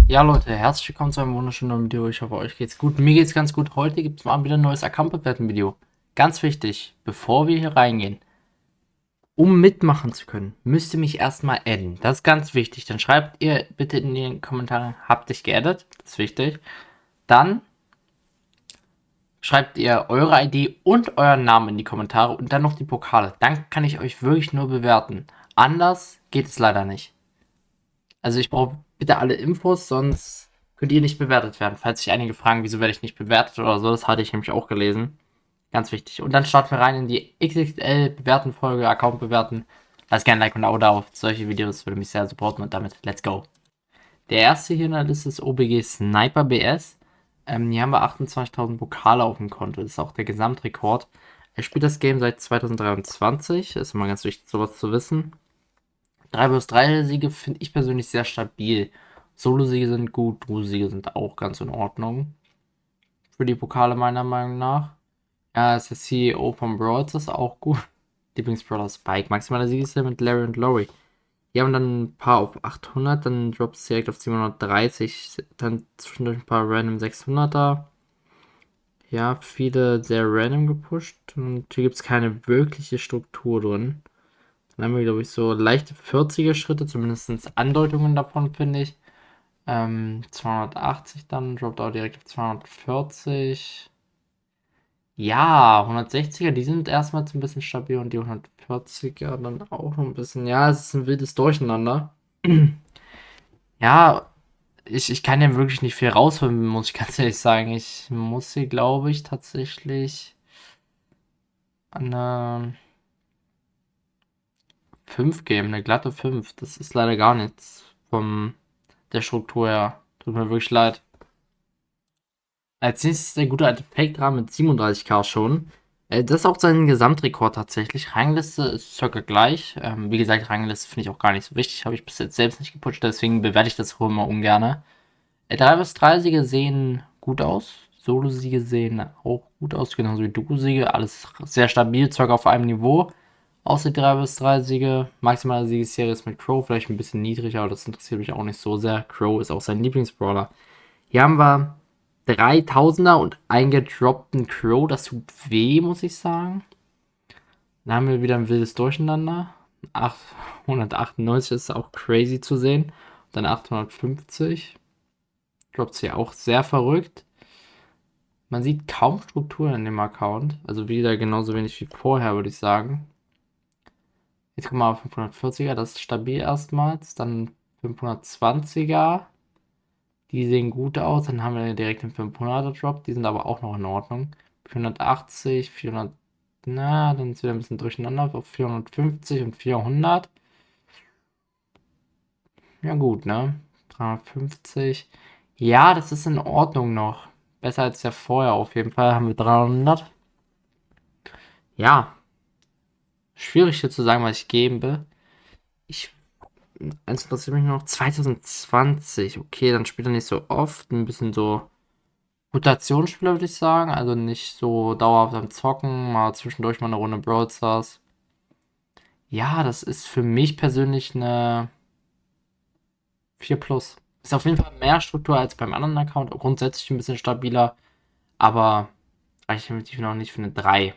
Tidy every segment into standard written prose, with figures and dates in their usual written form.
Ja, Leute, herzlich willkommen zu einem wunderschönen neuen Video. Ich hoffe, euch geht's gut. Mir geht's ganz gut. Heute gibt es mal wieder ein neues Account-Bewerten-Video. Ganz wichtig, bevor wir hier reingehen, um mitmachen zu können, müsst ihr mich erstmal adden. Das ist ganz wichtig. Dann schreibt ihr bitte in den Kommentaren, habt dich geaddet. Das ist wichtig. Dann schreibt ihr eure ID und euren Namen in die Kommentare und dann noch die Pokale. Dann kann ich euch wirklich nur bewerten. Anders geht es leider nicht. Also ich brauche bitte alle Infos, sonst könnt ihr nicht bewertet werden. Falls sich einige fragen, wieso werde ich nicht bewertet oder so, das hatte ich nämlich auch gelesen. Ganz wichtig. Und dann starten wir rein in die XXL bewerten Folge, Account bewerten. Lasst gerne ein Like und ein Abo da auf solche Videos, würde mich sehr supporten und damit let's go. Der erste hier in der Liste ist OBG Sniper BS. Hier haben wir 28.000 Pokale auf dem Konto. Das ist auch der Gesamtrekord. Er spielt das Game seit 2023. Ist immer ganz wichtig, sowas zu wissen. 3 vs 3 Siege finde ich persönlich sehr stabil. Solo-Siege sind gut, Duo-Siege sind auch ganz in Ordnung. Für die Pokale meiner Meinung nach. Er ist der CEO von Brawl, das ist auch gut. Lieblingsbrawler Spike. Maximaler Siegeszahl mit Larry und Lori. Die haben dann ein paar auf 800, dann droppt es direkt auf 730, dann zwischendurch ein paar random 600er. Ja, viele sehr random gepusht und hier gibt es keine wirkliche Struktur drin. Dann haben wir, glaube ich, so leichte 40er Schritte, zumindest Andeutungen davon, finde ich. 280 dann, droppt auch direkt auf 240. Ja, 160er, die sind erstmal so ein bisschen stabil und die 140er dann auch noch ein bisschen. Ja, es ist ein wildes Durcheinander. Ja, ich kann ja wirklich nicht viel rausholen, muss ich ganz ehrlich sagen. Ich muss sie, glaube ich, tatsächlich an eine 5 geben, eine glatte 5. Das ist leider gar nichts von der Struktur her. Tut mir wirklich leid. Als nächstes der gute alte Fake-Rahmen mit 37k schon. Das ist auch sein Gesamtrekord tatsächlich. Rangliste ist circa gleich. Wie gesagt, Rangliste finde ich auch gar nicht so wichtig. Habe ich bis jetzt selbst nicht gepusht, deswegen bewerte ich das auch immer ungern. 3 vs 3 Siege sehen gut aus. Solo-Siege sehen auch gut aus, genauso wie Duo-Siege. Alles sehr stabil, circa auf einem Niveau. Außer die 3 vs 3 Siege. Maximale Siegesserie ist mit Crow vielleicht ein bisschen niedrig, aber das interessiert mich auch nicht so sehr. Crow ist auch sein Lieblingsbrawler. Hier haben wir 3000er und einen gedroppten Crow. Das tut weh, muss ich sagen. Dann haben wir wieder ein wildes Durcheinander. 898 ist auch crazy zu sehen. Dann 850. Droppt hier auch sehr verrückt. Man sieht kaum Strukturen in dem Account. Also wieder genauso wenig wie vorher, würde ich sagen. Jetzt kommen wir auf 540er, das ist stabil erstmals. Dann 520er. Die sehen gut aus. Dann haben wir direkt den 500er Drop. Die sind aber auch noch in Ordnung. 480, 400. Na, dann ist wieder ein bisschen durcheinander auf 450 und 400. Ja, gut, ne? 350. Ja, das ist in Ordnung noch. Besser als ja vorher auf jeden Fall. Haben wir 300. Ja, schwierig hier zu sagen, was ich gebe. Ich. Eins interessiert mich noch. 2020. Okay, dann spielt er nicht so oft. Ein bisschen so Rotationsspieler, würde ich sagen. Also nicht so dauerhaft am Zocken, mal zwischendurch mal eine Runde Brawl Stars. Ja, das ist für mich persönlich eine 4 plus. Ist auf jeden Fall mehr Struktur als beim anderen Account. Grundsätzlich ein bisschen stabiler, aber reicht definitiv noch nicht für eine 3.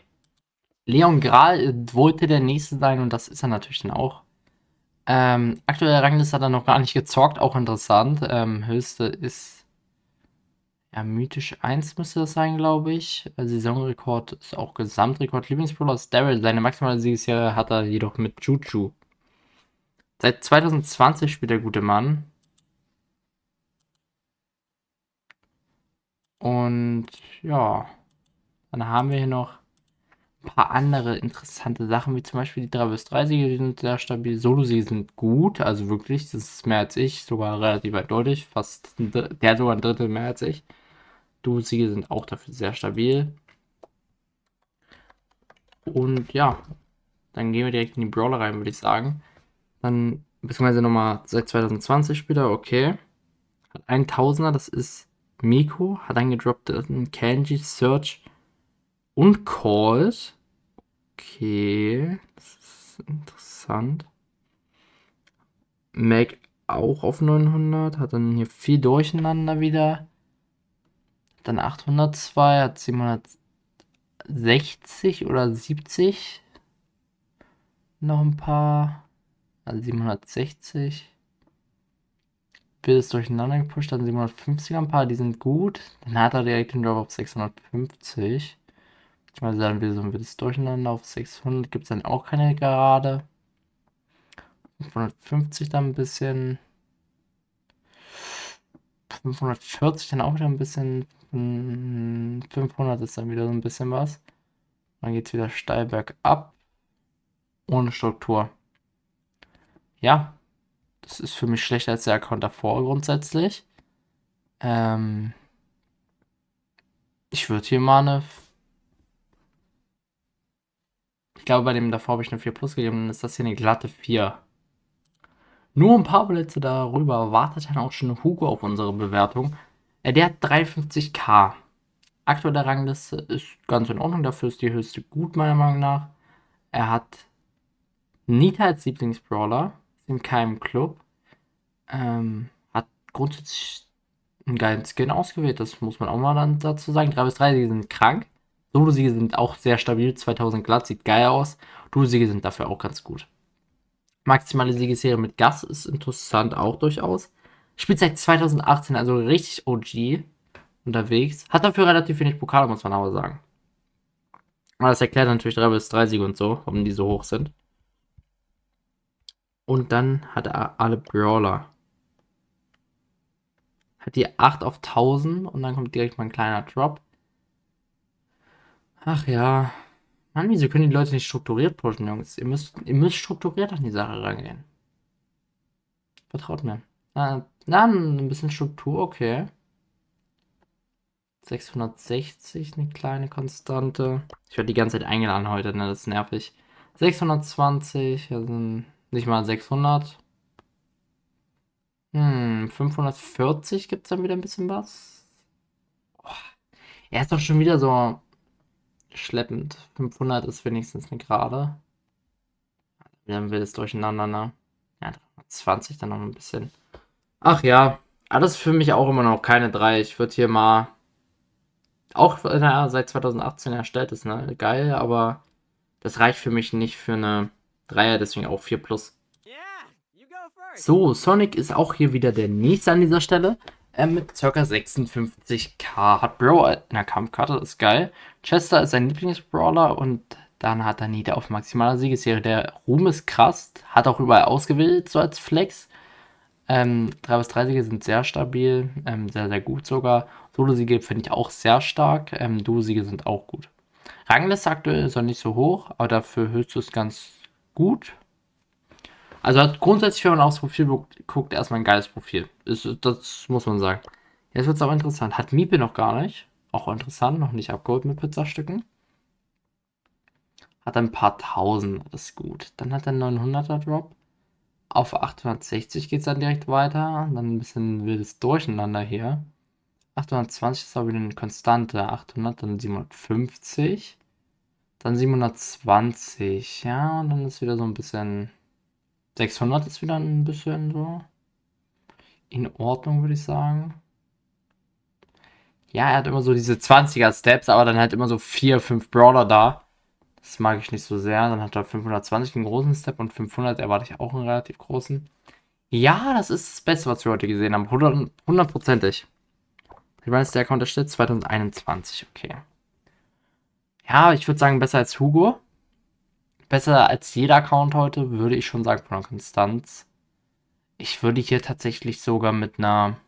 Leon Gral wollte der nächste sein und das ist er natürlich dann auch. Aktuelle Rangliste hat er noch gar nicht gezockt, auch interessant. Höchste ist ja, mythisch 1 müsste das sein, glaube ich. Saisonrekord ist auch Gesamtrekord. Lieblingsbrawler ist Daryl. Seine maximale Siegesserie hat er jedoch mit Juju. Seit 2020 spielt der gute Mann. Und ja, dann haben wir hier noch ein paar andere interessante Sachen, wie zum Beispiel die 3 vs 3 Siege, die sind sehr stabil. Solo-Siege sind gut, also wirklich, das ist mehr als ich, sogar relativ eindeutig. Fast der hat sogar ein Drittel mehr als ich. Duo-Siege sind auch dafür sehr stabil. Und ja, dann gehen wir direkt in die Brawler rein, würde ich sagen. Dann, beziehungsweise nochmal seit 2020 Spieler, okay. Hat einen Tausender, das ist Miko. Hat einen gedroppt, Kenji, Search und Colt. Okay, das ist interessant. Mac auch auf 900, hat dann hier viel Durcheinander wieder. Dann 802, hat 760 oder 70. Noch ein paar. Also 760. Wird es durcheinander gepusht, dann 750er ein paar, die sind gut. Dann hat er direkt den Drop auf 650. Ich meine, dann wird es durcheinander auf 600. Gibt es dann auch keine Gerade. 550 dann ein bisschen. 540 dann auch wieder ein bisschen. 500 ist dann wieder so ein bisschen was. Dann geht es wieder steil bergab. Ohne Struktur. Ja, das ist für mich schlechter als der Account davor grundsätzlich. Ich würde hier mal eine. Ich glaube, bei dem davor habe ich eine 4 Plus gegeben, dann ist das hier eine glatte 4. Nur ein paar Plätze darüber wartet dann auch schon Hugo auf unsere Bewertung. Der hat 53k. Aktuelle Rangliste ist ganz in Ordnung, dafür ist die höchste gut, meiner Meinung nach. Er hat Nita als Lieblingsbrawler, ist in keinem Club. Hat grundsätzlich einen geilen Skin ausgewählt, das muss man auch mal dann dazu sagen. 3 bis 3 Siege sind krank. Solo-Siege sind auch sehr stabil, 2000 glatt, sieht geil aus. Duo-Siege sind dafür auch ganz gut. Maximale Siegesserie mit Gas ist interessant auch durchaus. Spielt seit 2018, also richtig OG unterwegs. Hat dafür relativ wenig Pokale, muss man aber sagen. Aber das erklärt natürlich 3 bis 3 Siege und so, warum die so hoch sind. Und dann hat er alle Brawler. Hat die 8 auf 1000 und dann kommt direkt mal ein kleiner Drop. Ach ja. Mann, wieso können die Leute nicht strukturiert pushen, Jungs? Ihr müsst strukturiert an die Sache rangehen. Vertraut mir. Na, ein bisschen Struktur, okay. 660, eine kleine Konstante. Ich werde die ganze Zeit eingeladen heute, ne? Das ist nervig. 620, also nicht mal 600. 540 gibt es dann wieder ein bisschen was. Oh, er ist doch schon wieder so schleppend. 500 ist wenigstens eine Gerade. Dann wird es durcheinander, ne? Ja, 320 dann noch ein bisschen. Ach ja, alles für mich auch immer noch keine 3. Ich würde hier mal. Auch naja, seit 2018 erstellt ist, ne? Geil, aber das reicht für mich nicht für eine 3er, deswegen auch 4 plus. So, Sonic ist auch hier wieder der nächste an dieser Stelle. Mit ca. 56k. Hat Bro in der Kampfkarte, das ist geil. Chester ist sein Lieblingsbrawler und dann hat er Nita auf maximaler Siegesserie. Der Ruhm ist krass, hat auch überall ausgewählt, so als Flex. 3 bis 3 Siege sind sehr stabil, sehr, sehr gut sogar. Solo-Siege finde ich auch sehr stark. Duo-Siege sind auch gut. Rangliste aktuell ist er nicht so hoch, aber dafür höchstes ganz gut. Also hat grundsätzlich, wenn man aufs Profil guckt, erstmal ein geiles Profil. Das muss man sagen. Jetzt wird es auch interessant. Hat Mipe noch gar nicht. Auch interessant, noch nicht abgeholt mit Pizzastücken. Hat ein paar tausend, das ist gut. Dann hat er einen 900er Drop. Auf 860 geht es dann direkt weiter. Dann ein bisschen wildes Durcheinander hier. 820 ist aber wieder eine Konstante. 800, dann 750. Dann 720. Ja, und dann ist wieder so ein bisschen. 600 ist wieder ein bisschen so in Ordnung, würde ich sagen. Ja, er hat immer so diese 20er-Steps, aber dann halt immer so 4, 5 Brawler da. Das mag ich nicht so sehr. Dann hat er 520 einen großen Step und 500 erwarte ich auch einen relativ großen. Ja, das ist das Beste, was wir heute gesehen haben. 100%ig. Wie war jetzt der Account erstellt? 2021, okay. Ja, ich würde sagen, besser als Hugo. Besser als jeder Account heute, würde ich schon sagen, von der Konstanz. Ich würde hier tatsächlich sogar mit einer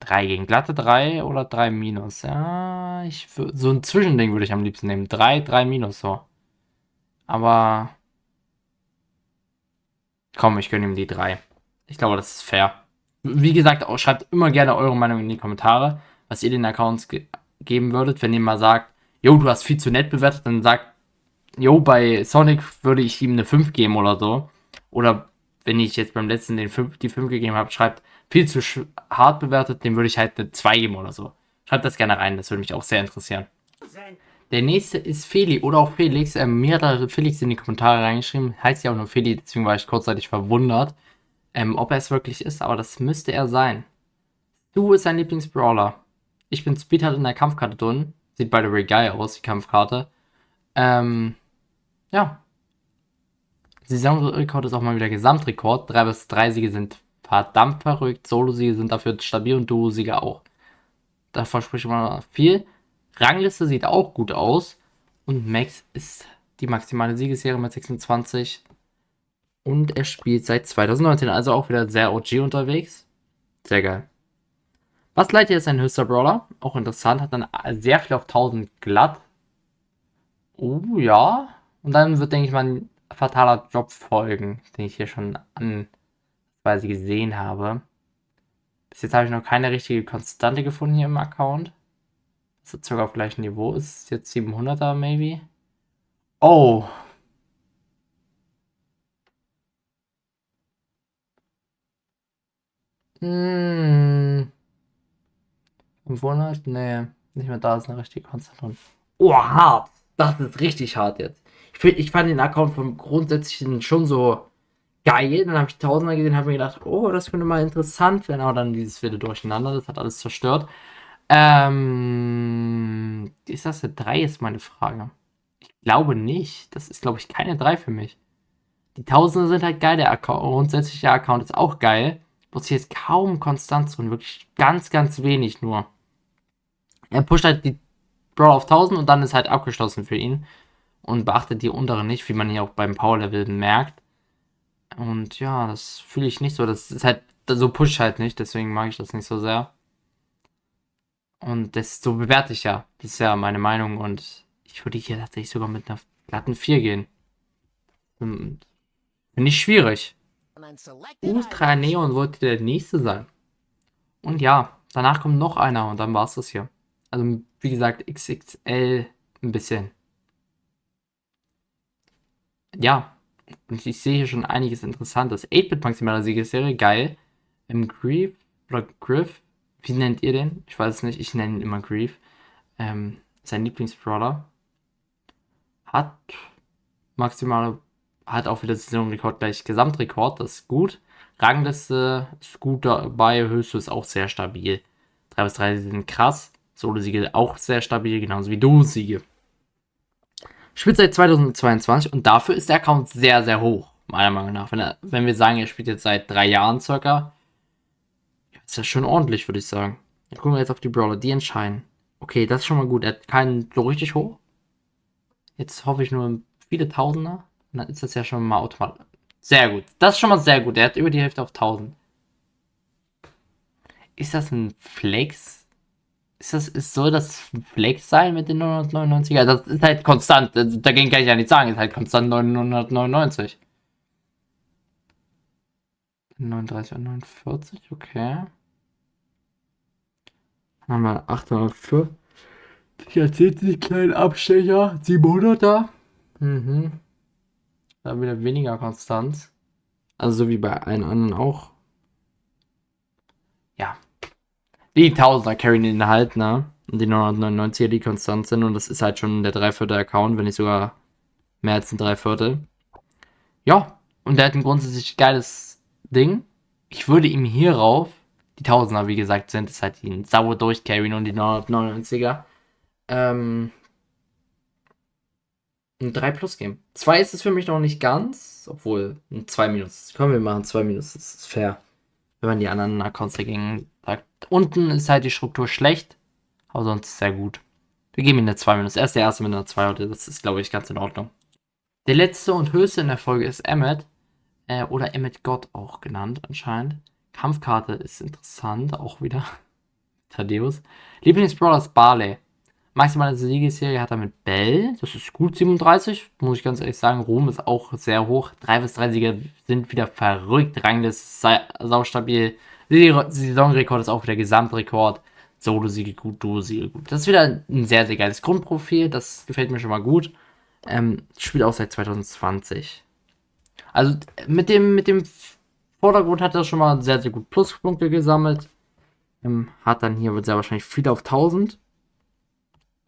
3 gegen glatte 3 oder 3 minus. Ja, so ein Zwischending würde ich am liebsten nehmen. 3, 3 minus so. Aber komm, ich gönne ihm die 3. Ich glaube, das ist fair. Wie gesagt, auch schreibt immer gerne eure Meinung in die Kommentare, was ihr den Accounts geben würdet. Wenn ihr mal sagt, jo, du hast viel zu nett bewertet, dann sagt, jo, bei Sonic würde ich ihm eine 5 geben oder so. Oder wenn ich jetzt beim letzten die 5 gegeben habe, schreibt, viel zu hart bewertet, dem würde ich halt eine 2 geben oder so. Schreibt das gerne rein, das würde mich auch sehr interessieren. Der nächste ist Feli oder auch Felix. Mir hat da Felix in die Kommentare reingeschrieben. Heißt ja auch nur Feli, deswegen war ich kurzzeitig verwundert, ob er es wirklich ist, aber das müsste er sein. Du ist sein Lieblingsbrawler. Ich bin Speed halt in der Kampfkarte drin. Sieht by the way geil aus, die Kampfkarte. Ja. Saisonrekord ist auch mal wieder Gesamtrekord. 3 bis 3 Siege sind verdammt verrückt. Solo-Siege sind dafür stabil und Duo-Siege auch. Da verspricht man viel. Rangliste sieht auch gut aus. Und Max ist die maximale Siegesserie mit 26. Und er spielt seit 2019, also auch wieder sehr OG unterwegs. Sehr geil. Was leitet jetzt sein höchster Brawler? Auch interessant, hat dann sehr viel auf 1000 glatt. Oh ja. Und dann wird, denke ich mal, ein fataler Drop folgen, den ich hier schon anweise gesehen habe. Bis jetzt habe ich noch keine richtige Konstante gefunden hier im Account. Das ist sogar auf gleichem Niveau ist. Jetzt 700er maybe. Oh. Hm. 500? Nee, nicht mehr da ist eine richtige Konstante. Oh, hart. Das ist richtig hart jetzt. Ich fand den Account vom Grundsätzlichen schon so geil. Dann habe ich Tausender gesehen und habe mir gedacht, oh, das könnte mal interessant werden. Aber dann dieses wilde Durcheinander, das hat alles zerstört. Ist das eine 3, ist meine Frage. Ich glaube nicht. Das ist, glaube ich, keine 3 für mich. Die Tausender sind halt geil, der grundsätzliche Account ist auch geil. Muss ich jetzt kaum Konstanz drin, wirklich ganz, ganz wenig nur. Er pusht halt die Brawl auf 1000 und dann ist halt abgeschlossen für ihn. Und beachtet die unteren nicht, wie man hier auch beim Power-Level merkt. Und ja, das fühle ich nicht so. Das ist halt, so pusht halt nicht, deswegen mag ich das nicht so sehr. Und das so bewerte ich ja. Das ist ja meine Meinung und ich würde hier tatsächlich sogar mit einer glatten 4 gehen. Finde ich schwierig. Ultra Neon wollte der nächste sein. Und ja, danach kommt noch einer und dann war es das hier. Also, wie gesagt, XXL ein bisschen. Ja, und ich sehe hier schon einiges Interessantes. 8-Bit maximaler Siegesserie, geil. Im Grief oder Griff, wie nennt ihr den? Ich weiß es nicht, ich nenne ihn immer Grief. Sein Lieblingsbrawler. Hat maximale, hat auch wieder Saisonrekord gleich Gesamtrekord, das ist gut. Rangliste ist gut dabei, höchste ist auch sehr stabil. 3 bis 3 sind krass. Solo-Siege auch sehr stabil, genauso wie Duo-Siege. Spielt seit 2022 und dafür ist der Account sehr, sehr hoch, meiner Meinung nach. Wenn wir sagen, er spielt jetzt seit 3 Jahren circa, ist das schon ordentlich, würde ich sagen. Dann gucken wir jetzt auf die Brawler, die entscheiden. Okay, das ist schon mal gut. Er hat keinen so richtig hoch. Jetzt hoffe ich nur viele Tausender. Und dann ist das ja schon mal automatisch. Sehr gut. Das ist schon mal sehr gut. Er hat über die Hälfte auf 1000. Ist das ein Flex? Soll das ein Flex sein mit den 999er? Das ist halt konstant. Dagegen kann ich ja nichts sagen. Ist halt konstant 999. 39 und 49, okay. Dann haben wir 804. Ich erzählt die kleinen Abstecher. 700er. Mhm. Da wieder weniger konstant. Also so wie bei allen anderen auch. Ja. Die Tausender carryen den halt, ne? Und die 999er, die konstant sind. Und das ist halt schon der 3/4 Account, wenn nicht sogar mehr als ein 3/4. Ja. Und der hat ein grundsätzlich geiles Ding. Ich würde ihm hierauf, die Tausender, wie gesagt, sind es halt die sauer durchcarryen und die 999er. Ein 3 plus geben. 2 ist es für mich noch nicht ganz, obwohl ein 2 minus. Komm, wir machen 2 minus, das ist fair. Wenn man die anderen Accounts dagegen sagt. Unten ist halt die Struktur schlecht, aber sonst sehr gut. Wir geben ihm eine 2 minus. Er ist der erste mit einer 2 heute, das ist, glaube ich, ganz in Ordnung. Der letzte und höchste in der Folge ist Emmet. Oder Emmet Gott auch genannt, anscheinend. Kampfkarte ist interessant, auch wieder. Thaddeus. Lieblingsbrawler ist Barley. Maximale Siegesserie hat er mit Bell. Das ist gut, 37. Muss ich ganz ehrlich sagen. Ruhm ist auch sehr hoch. 3 bis 3 Siege sind wieder verrückt. Rangliste saustabil. Saisonrekord ist auch wieder Gesamtrekord. Solo-Siege gut, Duo-Siege gut. Das ist wieder ein sehr, sehr geiles Grundprofil. Das gefällt mir schon mal gut. Spielt auch seit 2020. Also mit dem Vordergrund hat er schon mal sehr, sehr gut Pluspunkte gesammelt. Hat dann hier, wird sehr wahrscheinlich viel auf 1000.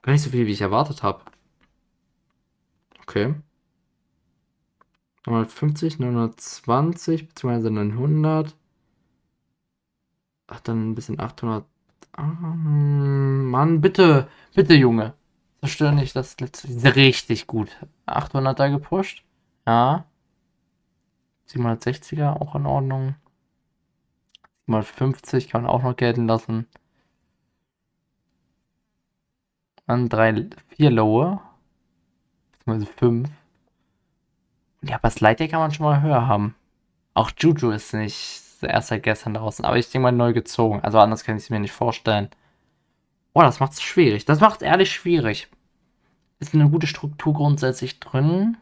Gar nicht so viel, wie ich erwartet habe. Okay. 950, 920, beziehungsweise 900. Ach, dann ein bisschen 800. Mann, bitte, bitte, Junge. Zerstör nicht das letzte. Richtig gut. 800er gepusht. Ja. 760er auch in Ordnung. 750 kann man auch noch gelten lassen. Dann 3, 4 Lower. Beziehungsweise 5. Ja, aber Slide kann man schon mal höher haben. Auch Juju ist nicht erst seit gestern draußen, aber ich denke mal neu gezogen. Also anders kann ich es mir nicht vorstellen. Boah, das macht es schwierig. Das macht es ehrlich schwierig. Ist eine gute Struktur grundsätzlich drin.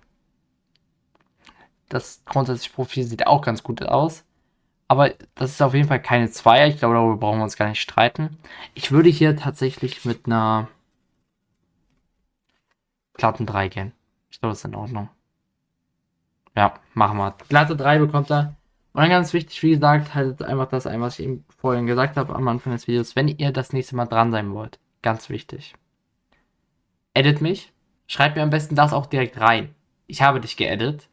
Das grundsätzliche Profil sieht auch ganz gut aus. Aber das ist auf jeden Fall keine Zweier. Ich glaube, darüber brauchen wir uns gar nicht streiten. Ich würde hier tatsächlich mit einer glatten 3 gehen. Ich glaube, das ist in Ordnung. Ja, machen wir. Glatte 3 bekommt er. Und dann ganz wichtig, wie gesagt, haltet einfach das ein, was ich eben vorhin gesagt habe am Anfang des Videos. Wenn ihr das nächste Mal dran sein wollt, ganz wichtig. Edit mich. Schreibt mir am besten das auch direkt rein. Ich habe dich geedit.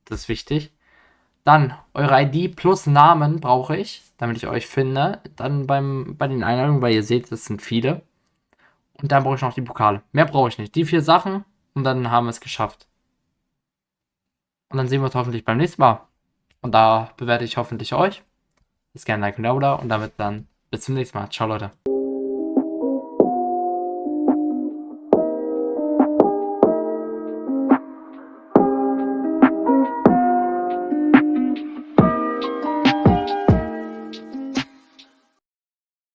Das ist wichtig. Dann eure ID plus Namen brauche ich, damit ich euch finde. Dann bei den Einladungen, weil ihr seht, es sind viele. Und dann brauche ich noch die Pokale. Mehr brauche ich nicht. Die 4 Sachen und dann haben wir es geschafft. Und dann sehen wir uns hoffentlich beim nächsten Mal. Und da bewerte ich hoffentlich euch. Lasst gerne ein Like und ein Abo da und damit dann bis zum nächsten Mal. Ciao, Leute.